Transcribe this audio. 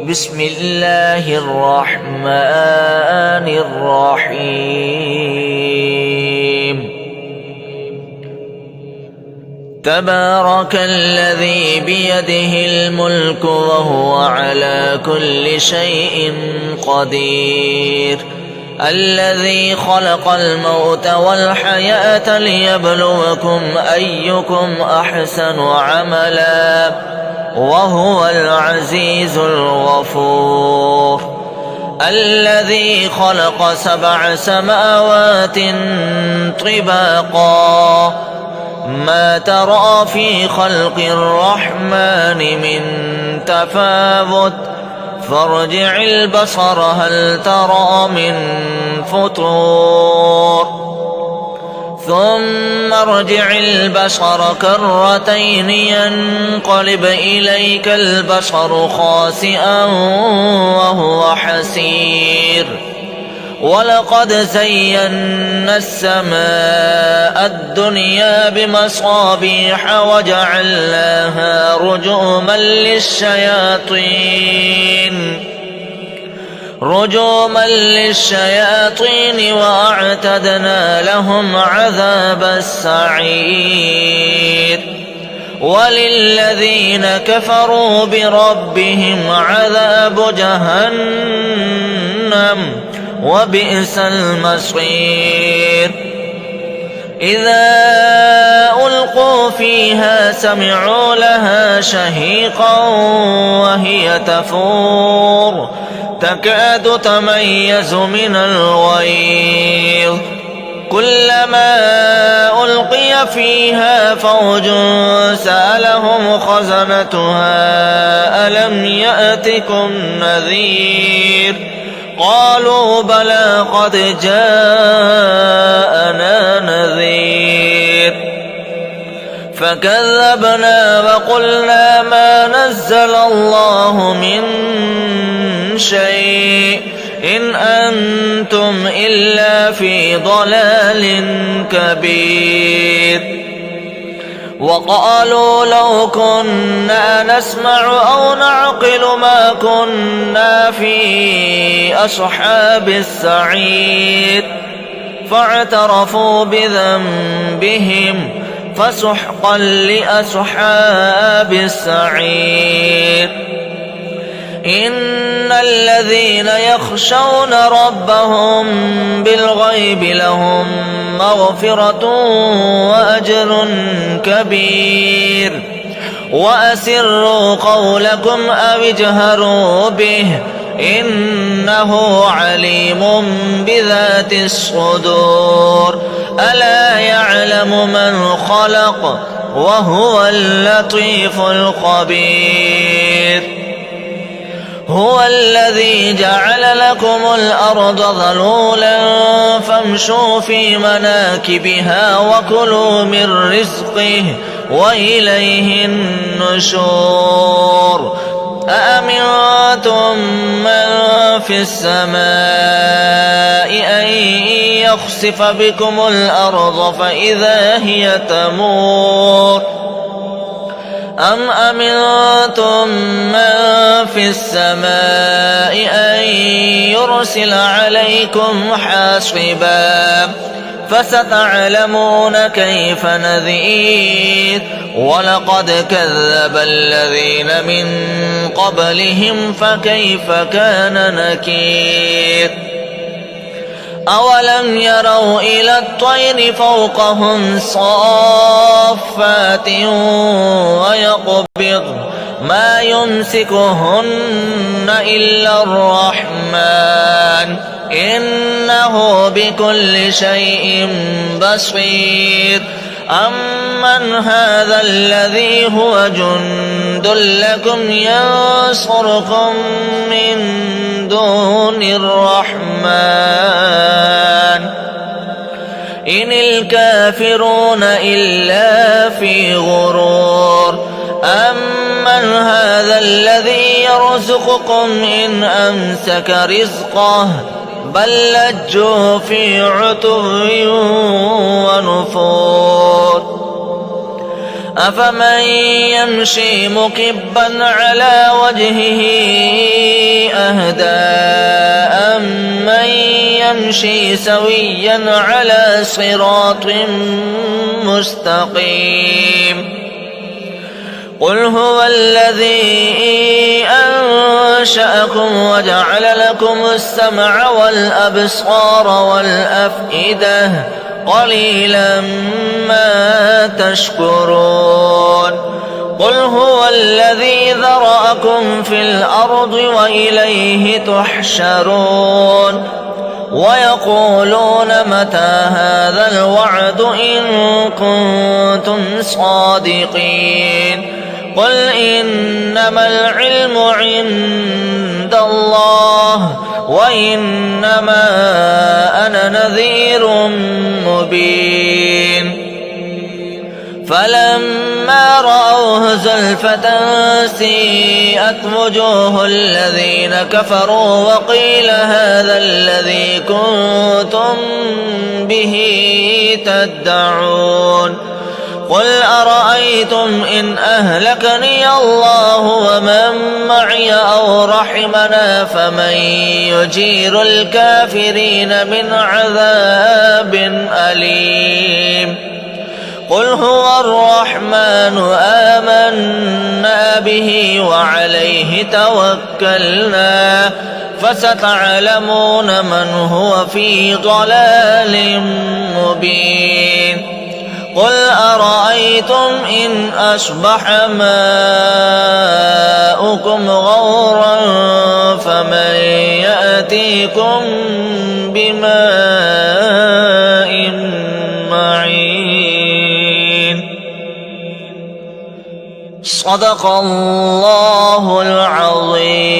بسم الله الرحمن الرحيم تبارك الذي بيده الملك وهو على كل شيء قدير الذي خلق الموت والحياة ليبلوكم أيكم أحسن عملا وهو العزيز الغفور الذي خلق 7 سماوات طباقا ما ترى في خلق الرحمن من تفاوت فارجع البصر هل ترى من فطور ثم ارجع البصر كرتين ينقلب إليك البصر خاسئا وهو حسير ولقد زينا السماء الدنيا بمصابيح وجعلناها رجوما للشياطين وأعتدنا لهم عذاب السعير وللذين كفروا بربهم عذاب جهنم وبئس المصير إذا ألقوا فيها سمعوا لها شهيقا وهي تفور تكاد تميز من الغيظ كلما ألقي فيها فوج سألهم خزنتها ألم يأتكم نذير قالوا بلى قد جاءنا نذير فكذبنا وقلنا ما نزل الله من شيء إن أنتم إلا في ضلال كبير وقالوا لو كنا نسمع أو نعقل ما كنا في أصحاب السعير فاعترفوا بذنبهم فسحقا لأصحاب السعير إن الذين يخشون ربهم بالغيب لهم مغفرة وأجر كبير وأسروا قولكم أو اجهروا به إنه عليم بذات الصدور ألا يعلم من خلق وهو اللطيف الخبير هو الذي جعل لكم الأرض ذلولا فامشوا في مناكبها وكلوا من رزقه وإليه النشور أأمنتم من في السماء أن يخسف بكم الأرض فإذا هي تمور أم أمنتم من في السماء أن يرسل عليكم حاصبا فستعلمون كيف نذير ولقد كذب الذين من قبلهم فكيف كان نكير أولم يروا إلى الطير فوقهم صافات ويقبض ما يمسكهن إلا الرحمن إنه بكل شيء بصير أمن هذا الذي هو جند لكم ينصركم من دون الرحمن إن الكافرون إلا في غرور أمن هذا الذي يرزقكم إن أمسك رزقه بل لجوا في عتو ونفور أفمن يمشي مكبا على وجهه أهدى أمن يمشي سويا على صراط مستقيم قل هو الذي أنشأكم وجعل لكم السمع والأبصار والأفئدة قليلا ما تشكرون قل هو الذي ذرأكم في الأرض وإليه تحشرون ويقولون متى هذا الوعد إن كنتم صادقين قل إنما العلم عند الله وإنما أنا نذير مبين فلما رأوه زلفة سيئت وجوه الذين كفروا وقيل هذا الذي كنتم به تدعون قل أرأيتم إن أهلكني الله ومن معي أو رحمنا فمن يجير الكافرين من عذاب أليم قل هو الرحمن آمنا به وعليه توكلنا فستعلمون من هو في ضلال مبين قل أرأيتم إن أصبح ماؤكم غورا فمن يأتيكم بماء معين صدق الله العظيم.